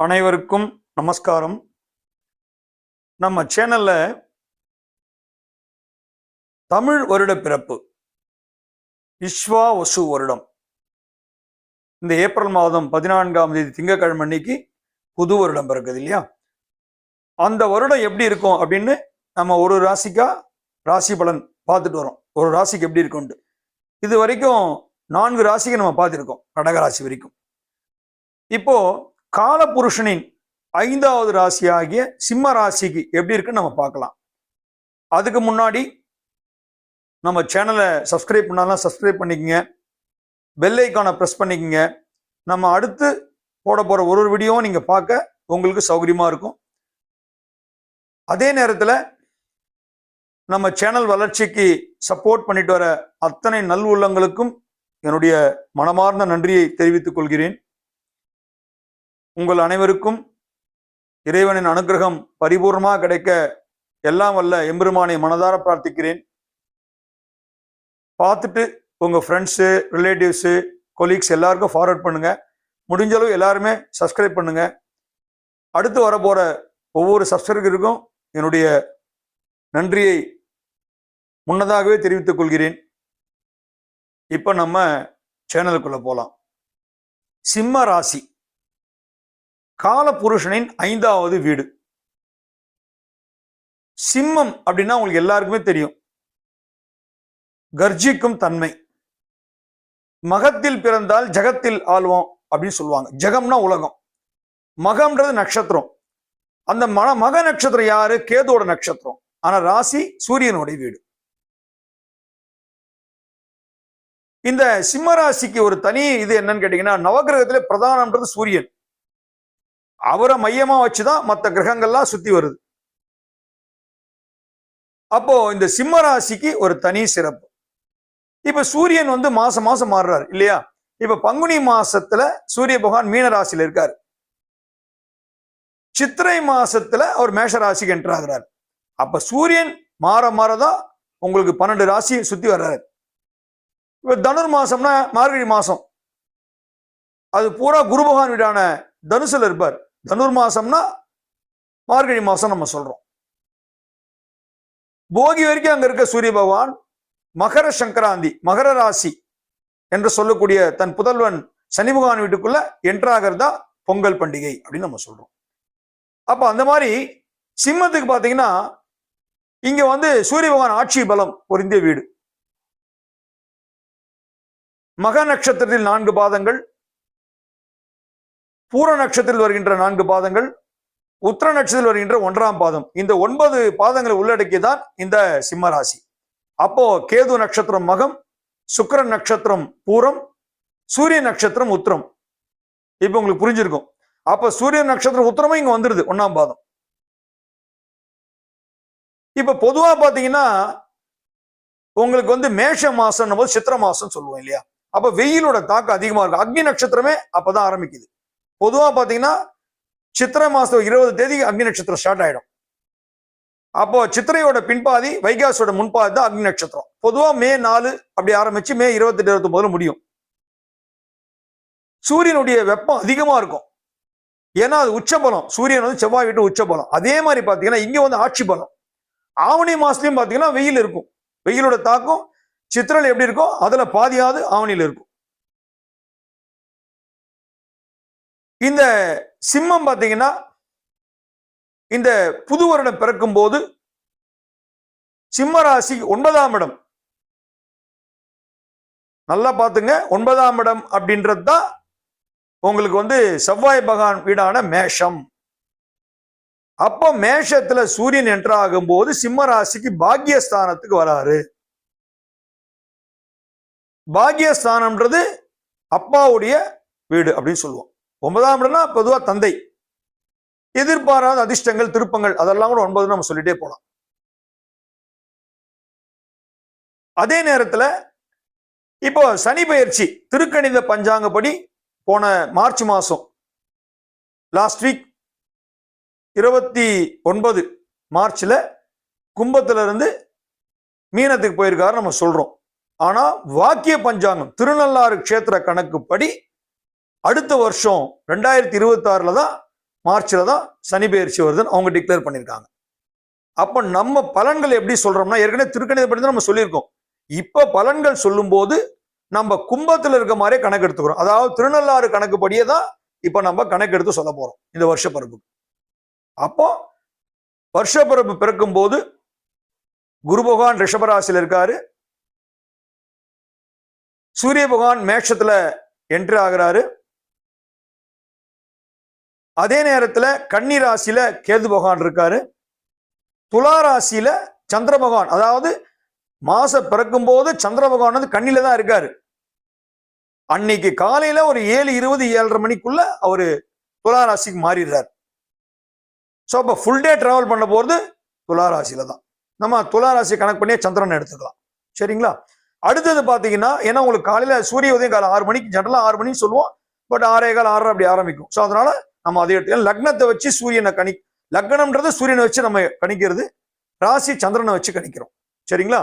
அனைவருக்கும் நமஸ்காரம். நம்ம சேனல்ல தமிழ் வருட பிறப்பு விஸ்வா வசு வருடம் இந்த ஏப்ரல் மாதம் 14ஆம் தேதி திங்கட்கிழமை அன்னைக்கு புது வருடம் பிறக்குது இல்லையா? அந்த வருடம் எப்படி இருக்கும் அப்படின்னு நம்ம ஒரு ராசிக்கா ராசி பலன் பார்த்துட்டு வரோம். ஒரு ராசிக்கு எப்படி இருக்கும்ட்டு இது வரைக்கும் 4 ராசிக்கு நம்ம பார்த்துருக்கோம், கடகராசி வரைக்கும். இப்போ காலபுருஷனின் 5வது ராசி ஆகிய சிம்ம ராசிக்கு எப்படி இருக்குன்னு நம்ம பார்க்கலாம். அதுக்கு முன்னாடி நம்ம சேனலை சப்ஸ்கிரைப் பண்ணாலும் சப்ஸ்கிரைப் பண்ணிக்கங்க, பெல் ஐக்கானை ப்ரெஸ் பண்ணிக்கங்க. நம்ம அடுத்து போட போற ஒரு வீடியோவும் நீங்க பார்க்க உங்களுக்கு சௌகரியமா இருக்கும். அதே நேரத்தில் நம்ம சேனல் வளர்ச்சிக்கு சப்போர்ட் பண்ணிட்டு வர அத்தனை நல்வுள்ளங்களுக்கும் என்னுடைய மனமார்ந்த நன்றியை தெரிவித்துக் கொள்கிறேன். உங்கள் அனைவருக்கும் இறைவனின் அனுகிரகம் பரிபூர்ணமாக கிடைக்க எல்லாம் வல்ல எம்பெருமானை மனதார பிரார்த்திக்கிறேன். பார்த்துட்டு உங்க ஃப்ரெண்ட்ஸு, ரிலேட்டிவ்ஸு, கொலீக்ஸ் எல்லாருக்கும் ஃபார்வர்ட் பண்ணுங்க. முடிஞ்ச அளவு எல்லாருமே சப்ஸ்கிரைப் பண்ணுங்க. அடுத்து வரப்போற ஒவ்வொரு சப்ஸ்கிரைபருக்கும் என்னுடைய நன்றியை முன்னதாகவே தெரிவித்துக் கொள்கிறேன். இப்போ நம்ம சேனலுக்குள்ள போலாம். சிம்ம ராசி காலபுருஷனின் 5வது வீடு. சிம்மம் அப்படின்னா உங்களுக்கு எல்லாருக்குமே தெரியும், கர்ஜிக்கும் தன்மை. மகத்தில் பிறந்தால் ஜகத்தில் ஆள்வோம் அப்படின்னு சொல்லுவாங்க. ஜகம்னா உலகம், மகம்ன்றது நட்சத்திரம். அந்த மக நட்சத்திரம் யாரு? கேதோட நட்சத்திரம். ஆனா ராசி சூரியனுடைய வீடு. இந்த சிம்ம ராசிக்கு ஒரு தனி இது என்னன்னு கேட்டீங்கன்னா, நவகிரகத்திலே பிரதானம்ன்றது சூரியன். அவரை மையமா வச்சுதான் மற்ற கிரகங்கள்லாம் சுத்தி வருது. அப்போ இந்த சிம்ம ராசிக்கு ஒரு தனி சிறப்பு. இப்ப சூரியன் மாசம் மாசம் மாறுறாரு இல்லையா? இப்ப பங்குனி மாசத்துல சூரிய பகவான் மீன ராசியில இருக்காரு. சித்திரை மாசத்துல அவர் மேஷ ராசிக்கு என்டர் ஆகிறார். அப்ப சூரியன் மாற மாறதான் உங்களுக்கு 12 ராசி சுத்தி வர்றாரு. இப்ப தனுர் மாசம்னா மார்கழி மாசம், அது பூரா குரு பகவான் வீடான தனுசுல இருப்பார். தனுர் மாசம்னா மார்கழி மாசம் நம்ம சொல்றோம். போகி வரைக்கும் அங்க இருக்க சூரிய பகவான் மகர சங்கராந்தி, மகர ராசி என்று சொல்லக்கூடிய தன் புதல்வன் சனி பகவான் வீட்டுக்குள்ள என்ட்ராகிறதா பொங்கல் பண்டிகை அப்படின்னு நம்ம சொல்றோம். அப்ப அந்த மாதிரி சிம்மத்துக்கு பாத்தீங்கன்னா இங்க சூரிய பகவான் ஆட்சி பலம் பொருந்திய வீடு. மக நட்சத்திரத்தில் 4 பாதங்கள், பூர நட்சத்திரத்தில் வருகின்ற 4 பாதங்கள், உத்திர நட்சத்திரத்தில் வருகின்ற 1ஆம் பாதம். இந்த 9 பாதங்களை உள்ளடக்கியதான் இந்த சிம்ம ராசி. அப்போ கேது நட்சத்திரம் மகம், சுக்கிரன் நட்சத்திரம் பூரம், சூரிய நட்சத்திரம் உத்திரம். இப்ப உங்களுக்கு புரிஞ்சிருக்கும். அப்ப சூரிய நட்சத்திரம் உத்திரமும் இங்க வந்துருது 1ஆம் பாதம். இப்ப பொதுவா பாத்தீங்கன்னா உங்களுக்கு மேஷ மாசம் போது சித்திர மாசம் சொல்லுவோம் இல்லையா? அப்ப வெயிலோட தாக்கம் அதிகமா இருக்கும். அக்னி நட்சத்திரமே அப்பதான் ஆரம்பிக்குது. பொதுவா பாத்தீங்கன்னா சித்திரை மாசம் 20 தேதி அக்னி நட்சத்திரம் ஸ்டார்ட் ஆயிடும். அப்போ சித்திரையோட பின்பாதி வைகாசியோட முன்பாதி தான் அக்னி நட்சத்திரம். பொதுவா மே 4 அப்படி ஆரம்பிச்சு மே 28, 29 முடியும். சூரியனுடைய வெப்பம் அதிகமா இருக்கும். ஏன்னா அது உச்சபலம். சூரியன் செவ்வாய் வீட்டு உச்சபலம். அதே மாதிரி பாத்தீங்கன்னா இங்க ஆட்சி பலம். ஆவணி மாசத்துலயும் பாத்தீங்கன்னா வெயில் இருக்கும். வெயிலோட தாக்கம் சித்திரையில் எப்படி இருக்கும், அதுல பாதியாவது ஆவணியில இருக்கும். இந்த சிம்மம் பாத்தீங்கன்னா இந்த புது வருடம் பிறக்கும் போது சிம்ம ராசி 9ஆம் இடம். நல்லா பாத்துங்க, 9ஆம் இடம் அப்படின்றது தான் உங்களுக்கு செவ்வாய் பகவான் வீடான மேஷம். அப்போ மேஷத்துல சூரியன் என்டர் ஆகும் போது சிம்ம ராசிக்கு பாக்கியஸ்தானத்துக்கு வராரு. பாக்கியஸ்தானம்ன்றது அப்பாவுடைய வீடு அப்படின்னு சொல்லுவோம். 9ஆம் இடம்னா பொதுவா தந்தை. எதிர்பாராத அதிர்ஷ்டங்கள், திருப்பங்கள் அதெல்லாம் கூட 9 நம்ம சொல்லிட்டே போலாம். அதே நேரத்துல இப்போ சனி பெயர்ச்சி திருக்கணித பஞ்சாங்கப்படி போன மார்ச் மாசம் லாஸ்ட் வீக் 29 மார்ச்ல கும்பத்துல இருந்து மீனத்துக்கு போயிருக்காரு நம்ம சொல்றோம். ஆனா வாக்கிய பஞ்சாங்கம் திருநள்ளாறு க்ஷேத்திர கணக்குப்படி அடுத்த வருஷம் 2026 தான் மார்ச்ல தான் சனி பெயர்ச்சி வருதுன்னு அவங்க டிக்ளேர் பண்ணியிருக்காங்க. அப்ப நம்ம பலன்கள் எப்படி சொல்றோம்னா, ஏற்கனவே திருக்கணித படி நம்ம சொல்லியிருக்கோம். இப்ப பலன்கள் சொல்லும் போது நம்ம கும்பத்துல இருக்க மாதிரியே கணக்கு எடுத்துக்கிறோம். அதாவது திருநள்ளாறு கணக்குப்படியே தான் இப்ப நம்ம கணக்கு எடுத்து சொல்ல போறோம் இந்த வருஷ பிறப்பு. அப்போ வருஷ பிறப்பு பிறக்கும் போது குரு பகவான் ரிஷபராசியில் இருக்காரு, சூரிய பகவான் மேஷத்துல என்ட்ரி ஆகிறாரு. அதே நேரத்துல கன்னி ராசியில கேது பகவான் இருக்காரு, துலா ராசியில சந்திர பகவான், அதாவது மாச பிறக்கும் போது சந்திர பகவான் வந்து கண்ணில தான் இருக்காரு. அன்னைக்கு காலையில ஒரு 7:20 7:30 மணிக்குள்ள அவரு துலா ராசிக்கு மாறிடுறாரு. ஸோ அப்ப ஃபுல் டே டிராவல் பண்ண போறது துலா ராசியில தான். நம்ம துலா ராசி கணக்கு பண்ணியே சந்திரன் எடுத்துக்கலாம். சரிங்களா? அடுத்தது பாத்தீங்கன்னா, ஏன்னா உங்களுக்கு காலையில சூரிய உதயம் காலை 6 மணிக்கு, ஜெனரலா 6 மணிக்கு சொல்லுவோம், பட் 6:15 6:30 அப்படி ஆரம்பிக்கும். ஸோ அதனால நம்ம அதை எடுத்துக்கலாம். லக்னத்தை வச்சு சூரியனை லக்னம்ன்றது சூரியனை வச்சு நம்ம கணிக்கிறது, ராசி சந்திரனை வச்சு கணிக்கிறோம். சரிங்களா?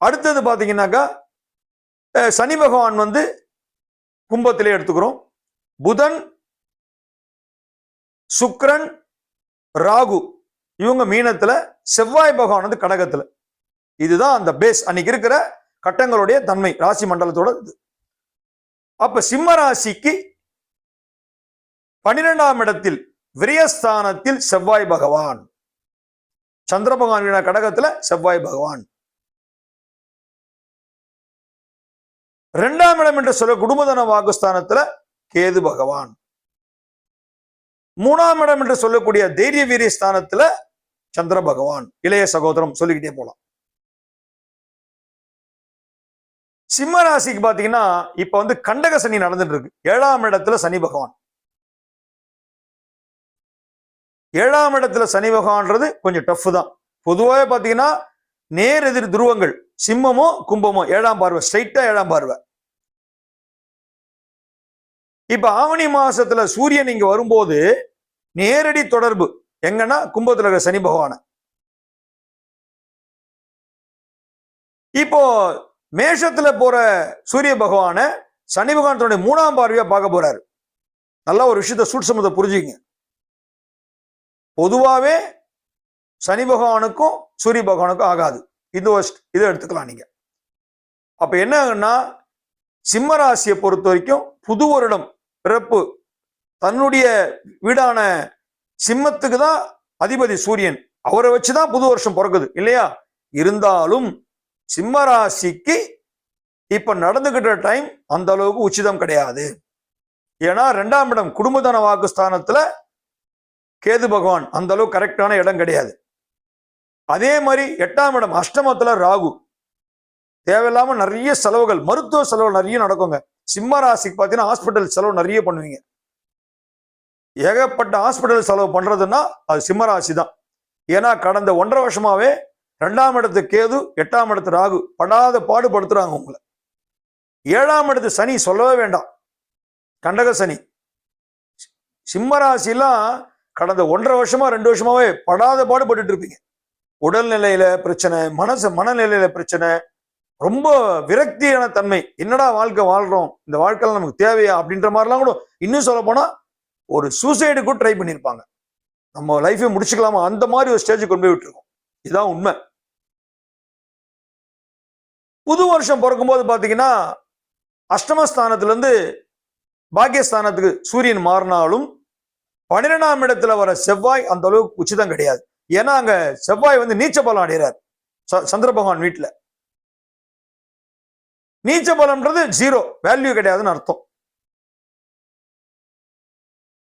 அடுத்தது பாத்தீங்கன்னாக்கா சனி பகவான் வந்து கும்பத்திலே எடுத்துக்கிறோம், புதன் சுக்கிரன் ராகு இவங்க மீனத்துல, செவ்வாய் பகவான் வந்து கடகத்துல. இதுதான் அந்த பேஸ் அன்னைக்கு இருக்கிற கட்டங்களுடைய தன்மை ராசி மண்டலத்தோட இது. அப்ப சிம்ம ராசிக்கு 12ஆம் இடத்தில் விரயஸ்தானத்தில் செவ்வாய் பகவான், சந்திர பகவான் கடகத்துல செவ்வாய் பகவான். 2ஆம் இடம் என்று சொல்ல குடும்பதன வாக்குஸ்தானத்துல கேது பகவான். 3ஆம் இடம் என்று சொல்லக்கூடிய தைரிய வீரிய ஸ்தானத்துல சந்திர பகவான், இளைய சகோதரம் சொல்லிக்கிட்டே போலாம். சிம்ம ராசிக்கு பாத்தீங்கன்னா இப்ப வந்து கண்டக சனி நடந்துட்டு இருக்கு. 7ஆம் இடத்துல சனி பகவான். 7ஆம் இடத்துல சனி பகவான்றது கொஞ்சம் டஃப் தான். பொதுவாக பாத்தீங்கன்னா நேர் எதிர் துருவங்கள் சிம்மமோ கும்பமோ 7ஆம் பார்வை, ஸ்ட்ரைட்டா 7ஆம் பார்வை. இப்ப ஆவணி மாசத்துல சூரியன் இங்க வரும்போது நேரடி தொடர்பு எங்கன்னா கும்பத்துல இருக்கிற சனி பகவான. இப்போ மேஷத்துல போற சூரிய பகவான சனி பகவான் தன்னுடைய 3ஆம் பார்வையா பார்க்க போறாரு. நல்லா ஒரு விஷயத்த சூட்சமத்தை புரிஞ்சுங்க. பொதுவாவே சனி பகவானுக்கும் சூரிய பகவானுக்கும் ஆகாது. இதை எடுத்துக்கலாம் நீங்க. அப்ப என்ன ஆகுன்னா, சிம்ம ராசியை பொறுத்த வரைக்கும் புது வருடம் பிறப்பு தன்னுடைய வீடான சிம்மத்துக்கு தான் அதிபதி சூரியன், அவரை வச்சுதான் புது வருஷம் பிறக்குது இல்லையா? இருந்தாலும் சிம்ம ராசிக்கு இப்ப நடந்துகிட்ட டைம் அந்த அளவுக்கு உச்சிதம் கிடையாது. ஏன்னா 2ஆம் இடம் குடும்பதன வாக்குஸ்தானத்துல கேது பகவான் அந்த அளவுக்கு கரெக்டான இடம் கிடையாது. அதே மாதிரி 8ஆம் இடம் அஷ்டமத்துல ராகு. தேவையில்லாம நிறைய செலவுகள், மருத்துவ செலவு நிறைய நடக்குங்க. சிம்ம ராசிக்கு பாத்தீங்கன்னா ஹாஸ்பிட்டல் செலவு நிறைய பண்ணுவீங்க. ஏகப்பட்ட ஹாஸ்பிட்டல் செலவு பண்றதுன்னா அது சிம்ம ராசி தான். ஏன்னா கடந்த 1.5 வருஷமாவே 2ஆம் இடத்து கேது 8ஆம் இடத்து ராகு படாத பாடுபடுத்துறாங்க உங்களை. 7ஆம் இடத்து சனி சொல்லவே வேண்டாம், கண்டக சனி. சிம்ம ராசிலாம் கடந்த 1.5 வருஷமா 2 வருஷமாவே படாத பாடுபட்டு இருப்பீங்க. உடல்நிலையில பிரச்சனை, மனநிலையில பிரச்சனை, ரொம்ப விரக்தியான தன்மை. என்னடா வாழ்க்கை வாழ்றோம், இந்த வாழ்க்கையில நமக்கு தேவையா அப்படின்ற மாதிரிலாம் கூட, இன்னும் சொல்ல போனா ஒரு சூசைடுக்கு ட்ரை பண்ணியிருப்பாங்க. நம்ம லைஃபை முடிச்சுக்கலாமா அந்த மாதிரி ஒரு ஸ்டேஜுக்கு கொண்டு போய் விட்டுருக்கோம். இதுதான் உண்மை. புது வருஷம் பிறக்கும் போது பாத்தீங்கன்னா அஷ்டமஸ்தானத்துல இருந்து பாக்கியஸ்தானத்துக்கு சூரியன் மாறினாலும் 12ஆம் இடத்துல வர செவ்வாய் அந்த அளவுக்கு உச்சிதம் கிடையாது. ஏன்னா அங்க செவ்வாய் வந்து நீச்ச பலம் அடைகிறார் சந்திர பகவான் வீட்டுல. நீச்ச பலம்ன்றது 0, வேல்யூ கிடையாதுன்னு அர்த்தம்.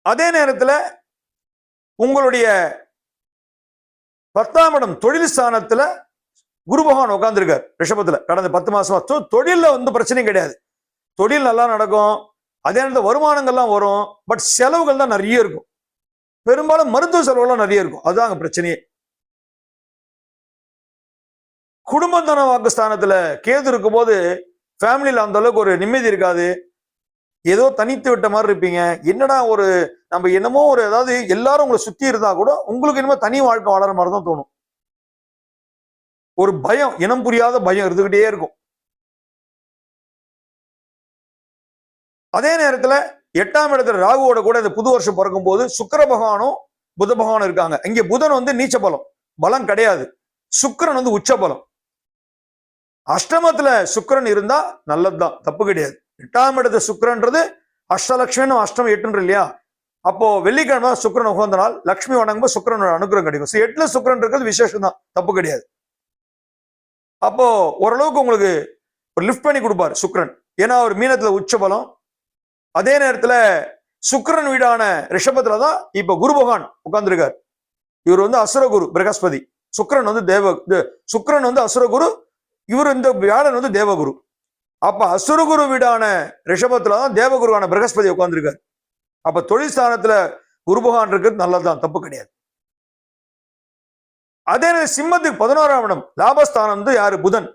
அதே நேரத்துல உங்களுடைய 10ஆம் இடம் தொழில் ஸ்தானத்துல குரு பகவான் உட்கார்ந்துருக்கார் ரிஷபத்துல கடந்த 10 மாசமா. தொழில வந்து பிரச்சனையும் கிடையாது, தொழில் நல்லா நடக்கும். அதே நேரத்தில் வருமானங்கள்லாம் வரும், பட் செலவுகள் தான் நிறைய இருக்கும். பெரும்பாலும் மருத்துவ செலவுலாம் நிறைய இருக்கும். அதுதான் அங்க பிரச்சனையே. குடும்பத்தன வாக்குஸ்தானத்துல கேது இருக்கும் போது ஃபேமிலியில அந்த அளவுக்கு ஒரு நிம்மதி இருக்காது. ஏதோ தனித்து விட்ட மாதிரி இருப்பீங்க. என்னடா ஒரு நம்ம என்னமோ ஒரு, அதாவது எல்லாரும் உங்களை சுத்தி இருந்தா கூட உங்களுக்கு என்னமோ தனி வாழ்க்கை வாழற மாதிரி தான் தோணும். ஒரு பயம், இனம் புரியாத பயம் இருந்துகிட்டே இருக்கும். அதே நேரத்துல 8ஆம் இடத்துல ராகுவோட கூட இந்த புது வருஷம் பிறக்கும் போது சுக்கிர பகவானும் புத பகவானும் இருக்காங்க. இங்க புதன் வந்து நீச்ச பலம், பலம் கிடையாது. சுக்கிரன் வந்து உச்ச பலம். அஷ்டமத்துல சுக்கிரன் இருந்தா நல்லதுதான், தப்பு கிடையாது. 8ஆம் இடத்து சுக்கிரன்றது அஷ்டலட்சுமி, அஷ்டம் 8 இல்லையா? அப்போ வெள்ளிக்கிழமை சுக்கிரன் உகந்த நாள், லட்சுமி வணங்கும்போது சுக்கிரனோட அனுகிரகம் கிடைக்கும். 8ல சுக்கிரன் இருக்கிறது விசேஷம் தான், தப்பு கிடையாது. அப்போ ஓரளவுக்கு உங்களுக்கு ஒரு லிஃப்ட் பண்ணி கொடுப்பாரு சுக்கிரன். ஏன்னா அவர் மீனத்துல உச்ச பலம். அதே நேரத்துல சுக்கிரன் வீடான ரிஷபத்துலதான் இப்ப குரு பகவான் உட்கார்ந்துருக்கார். இவர் வந்து அசுரகுரு பிரகஸ்பதி, சுக்கிரன் வந்து சுக்கிரன் வந்து அசுரகுரு, இவர் இந்த வியாழன் வந்து தேவகுரு. அப்ப அசுரகுரு வீடான ரிஷபத்துலதான் தேவகுருவான பிரகஸ்பதி உட்கார்ந்துருக்காரு. அப்ப தொழில் ஸ்தானத்துல குரு பகவான் இருக்கிறது நல்லதுதான், தப்பு கிடையாது. அதே நேரம் சிம்மத்துக்கு 11ஆம் இடம் லாபஸ்தானம் வந்து யாரு? புதன்.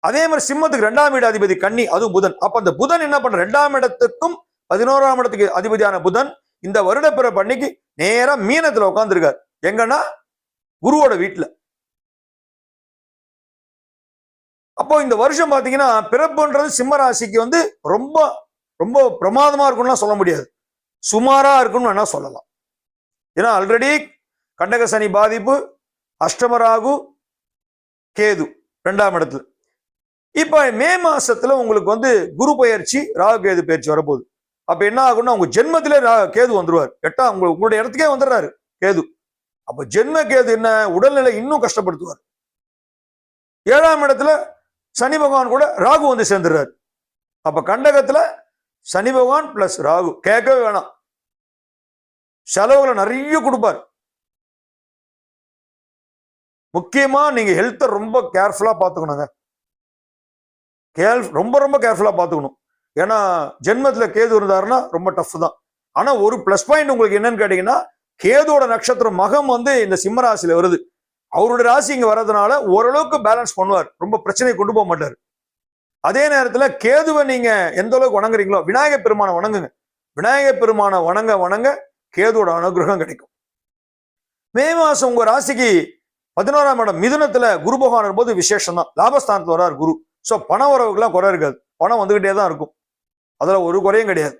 அதே மாதிரி சிம்மத்துக்கு 2ஆம் வீடு அதிபதி கன்னி, அதுவும் புதன். அப்ப அந்த புதன் என்ன பண்ற? 2ஆம் இடத்துக்கும் 11ஆம் இடத்துக்கு அதிபதியான புதன் இந்த வருட பிறப்பு அன்னைக்கு நேரா மீனத்துல உட்கார்ந்துருக்காரு. எங்கன்னா குருவோட வீட்டுல. அப்போ இந்த வருஷம் பாத்தீங்கன்னா பிறப்புன்றது சிம்ம ராசிக்கு வந்து ரொம்ப ரொம்ப பிரமாதமா இருக்கும்னா சொல்ல முடியாது, சுமாரா இருக்கும்னு வேணா சொல்லலாம். ஏன்னா ஆல்ரெடி கண்டக சனி பாதிப்பு, அஷ்டம ராகு கேது 2ஆம் இடத்துல. இப்ப மே மாசத்துல உங்களுக்கு வந்து குரு பயிற்சி, ராகு கேது பயிற்சி வரப்போகுது. அப்ப என்ன ஆகும்னா உங்க ஜென்மத்திலே கேது வந்துருவார். உங்களுடைய இடத்துக்கே வந்துடுறாரு கேது. அப்ப ஜென்ம கேது என்ன, உடல்நிலை இன்னும் கஷ்டப்படுத்துவார். 7ஆம் இடத்துல சனி பகவான் கூட ராகு வந்து சேர்ந்துடுறாரு. அப்ப கண்டகத்துல சனி பகவான் பிளஸ் ராகு, கேட்கவே வேணாம், செலவுகளை நிறைய கொடுப்பார். முக்கியமா நீங்க ஹெல்த்தை ரொம்ப கேர்ஃபுல்லா பாத்துக்கணுங்க. ரொம்ப ரொம்ப கேர்ஃபுல்லா பாத்துக்கணும். ஏன்னா ஜென்மத்துல கேது இருந்தாருன்னா ரொம்ப டஃப் தான். ஆனா ஒரு பிளஸ் பாயிண்ட் உங்களுக்கு என்னன்னு கேட்டீங்கன்னா, கேதுவோட நட்சத்திரம் மகம் வந்து இந்த சிம்ம ராசியில வருது. அவருடைய ராசி இங்க வர்றதுனால ஓரளவுக்கு பேலன்ஸ் பண்ணுவார், ரொம்ப பிரச்சனையை கொண்டு போக மாட்டார். அதே நேரத்துல கேதுவை நீங்க எந்த அளவுக்கு வணங்குறீங்களோ, விநாயகர் பெருமானை வணங்குங்க. விநாயகர் பெருமானை வணங்க வணங்க கேதுவோட அனுகிரகம் கிடைக்கும். மே மாசம் உங்க ராசிக்கு 11ஆம் இடம் மிதுனத்துல குரு பகவான் போது விசேஷம் தான். லாபஸ்தானத்துல வர்றார் குரு. சோ பண வரவுக்குலாம் குறை இருக்காது, பணம் வந்துகிட்டே தான் இருக்கும், அதுல ஒரு குறையும் கிடையாது.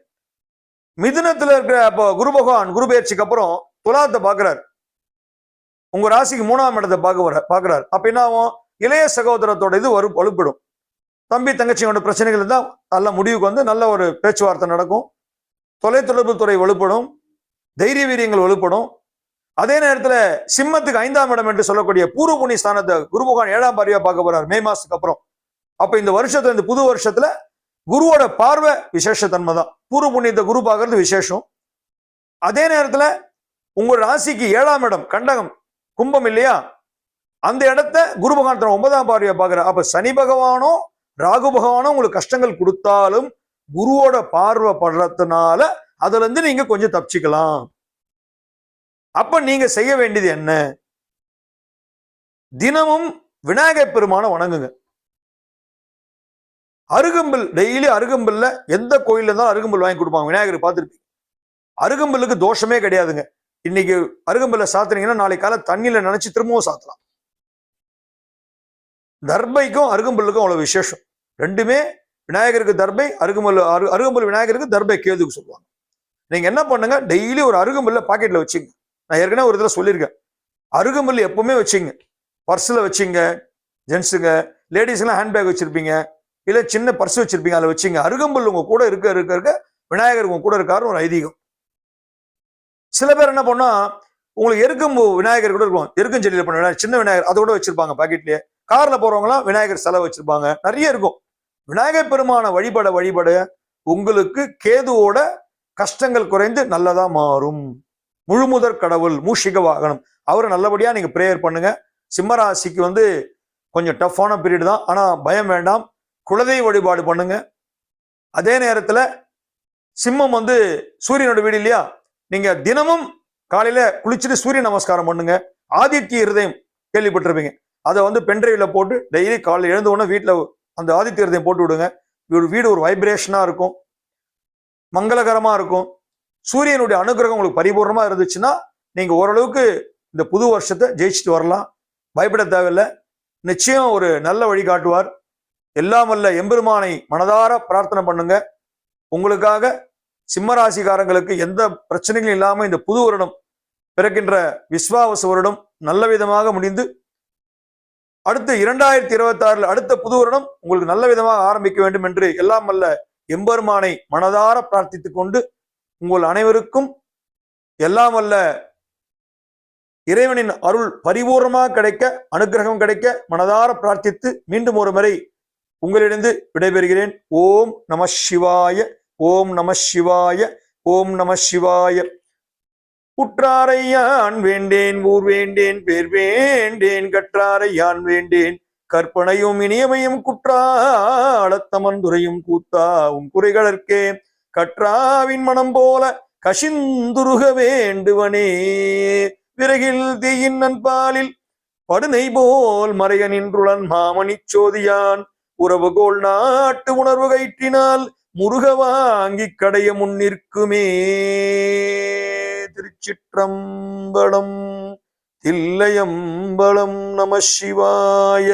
மிதுனத்துல இருக்கிற அப்போ குரு பகவான் குரு பயிற்சிக்கு அப்புறம் துலாத்தை பாக்குறாரு, உங்க ராசிக்கு 3ஆம் இடத்தை பாக்குறாரு. அப்ப என்ன ஆகும்? இளைய சகோதரத்தோட இது வலுப்படும். தம்பி தங்கச்சியோட பிரச்சனைகள் இருந்தால் நல்ல முடிவுக்கு வந்து நல்ல ஒரு பேச்சுவார்த்தை நடக்கும். தொலைத்தொடர்பு துறை வலுப்படும், தைரிய வீரியங்கள் வலுப்படும். அதே நேரத்துல சிம்மத்துக்கு 5ஆம் இடம் என்று சொல்லக்கூடிய பூர்வ புண்ணிய ஸ்தானத்தை குரு பகவான் 7ஆம் பார்வையா பார்க்க போறார் மே மாசத்துக்கு அப்புறம். அப்ப இந்த வருஷத்துல, இந்த புது வருஷத்துல குருவோட பார்வை விசேஷத்தன்மை தான். பூர்வ புண்ணியத்தை குரு பார்க்கறது விசேஷம். அதே நேரத்துல உங்க ராசிக்கு 7ஆம் இடம் கண்டகம் கும்பம் இல்லையா, அந்த இடத்த குரு பகவான் 9ஆம் பார்வையா பார்க்கிறார். அப்ப சனி பகவானோ ராகு பகவானோ உங்களுக்கு கஷ்டங்கள் கொடுத்தாலும் குருவோட பார்வை படுறதுனால அதுல இருந்து நீங்க கொஞ்சம் தப்பிச்சுக்கலாம். அப்ப நீங்க செய்ய வேண்டியது என்ன? தினமும் விநாயகர் பெருமானை வணங்குங்க. அருகம்புல், டெய்லி அருகம்புல்ல எந்த கோயில்ல இருந்தாலும் அருகம்புல் வாங்கி கொடுப்பாங்க. விநாயகர் பார்த்துருப்பீங்க. அருகம்புல்லுக்கு தோஷமே கிடையாதுங்க. இன்னைக்கு அருகம்புல்ல சாத்துனீங்கன்னா நாளை காலை தண்ணியில நினைச்சு திரும்பவும் சாத்தலாம். தர்பைக்கும் அருகம்புல்லுக்கும் அவ்வளவு விசேஷம். ரெண்டுமே விநாயகருக்கு தர்பை, அருகம்புல் விநாயகருக்கு தர்பை கேதுக்கு சொல்லுவாங்க. நீங்க என்ன பண்ணுங்க, டெய்லி ஒரு அருகம்புல்ல பாக்கெட்ல வச்சுங்க. நான் ஏற்கனவே ஒரு இதுல சொல்லியிருக்கேன், அருகம்புல் எப்பவுமே வச்சுங்க. பர்ஸ்ல வச்சுங்க, ஜென்ஸுங்க, லேடிஸ்லாம் ஹேண்ட்பேக் வச்சிருப்பீங்க, இல்ல சின்ன பர்ஸ் வச்சிருப்பீங்க, அதில் வச்சுங்க. அருகம்புல் உங்க கூட இருக்க விநாயகர் உங்க கூட இருக்காருன்னு ஒரு ஐதீகம். சில பேர் என்ன பண்ணா, உங்களுக்கு எருக்கும் விநாயகர் கூட இருக்கும், எருக்கும் செடியில பண்ண சின்ன விநாயகர் அதோட வச்சிருப்பாங்க பாக்கெட்லயே. கார்ல போறவங்களாம் விநாயகர் செலவு வச்சிருப்பாங்க, நிறைய இருக்கும். விநாயகர் பெருமான வழிபட உங்களுக்கு கேதுவோட கஷ்டங்கள் குறைந்து நல்லதா மாறும். முழுமுதற் கடவுள் மூஷிக வாகனம், அவரை நல்லபடியா நீங்க பிரேயர் பண்ணுங்க. சிம்மராசிக்கு வந்து கொஞ்சம் டஃப்பான பீரியட் தான், ஆனா பயம் வேண்டாம். குலதெய்வ வழிபாடு பண்ணுங்க. அதே நேரத்துல சிம்மம் வந்து சூரியனோட வீடு இல்லையா, நீங்க தினமும் காலையில குளிச்சுட்டு சூரிய நமஸ்காரம் பண்ணுங்க. ஆதித்ய இருதயம் கேள்விப்பட்டிருப்பீங்க, அதை வந்து பென்ட்ரைவ்ல போட்டு டெய்லி காலையில் எழுந்த உடனே வீட்டுல அந்த ஆதித்ய இருதயம் போட்டு விடுங்க. வீடு ஒரு வைப்ரேஷனா இருக்கும், மங்களகரமா இருக்கும். சூரியனுடைய அனுகிரகம் உங்களுக்கு பரிபூர்ணமா இருந்துச்சுன்னா நீங்க ஓரளவுக்கு இந்த புது வருஷத்தை ஜெயிச்சுட்டு வரலாம். பயப்பட தேவையில்லை, நிச்சயம் ஒரு நல்ல வழி காட்டுவார். எல்லாம் வல்ல எம்பெருமானை மனதார பிரார்த்தனை பண்ணுங்க. உங்களுக்காக சிம்மராசிக்காரங்களுக்கு எந்த பிரச்சனைகளும் இல்லாம இந்த புது வருடம் பிறக்கின்ற விஸ்வாவசு வருடம் நல்ல விதமாக முடிந்து அடுத்து 2026 அடுத்த புது வருடம் உங்களுக்கு நல்ல விதமாக ஆரம்பிக்க வேண்டும் என்று எல்லாம் வல்ல எம்பெருமானை மனதார பிரார்த்தித்துக் கொண்டு உங்கள் அனைவருக்கும் எல்லாம் வல்ல இறைவனின் அருள் பரிபூர்ணமாக கிடைக்க, அனுகிரகம் கிடைக்க மனதார பிரார்த்தித்து மீண்டும் ஒரு முறை உங்களிடம் விடைபெறுகிறேன். ஓம் நம சிவாய, ஓம் நம சிவாய, ஓம் நம சிவாய. உற்றாரை யான் வேண்டேன், ஊர் வேண்டேன், பேர் வேண்டேன், கற்றாரை யான் வேண்டேன், கற்பனையும் இனியமையும் குற்றாலத்தமந்துரையும் கூத்தா உன் குறைகளற்கே கற்றாவின் மனம் போல கசிந்துருக வேண்டுவனே. விறகில் தீயின் நண்பாலில் படுனை போல் மறைய நின்றுளன் மாமணி சோதியான் உறவுகோள் நாட்டு உணர்வு கயிற்றினால் முருக வாங்கி கடைய முன்னிற்குமே. திருச்சிற்றம்பலம், தில்லையம்பலம். நம சிவாய.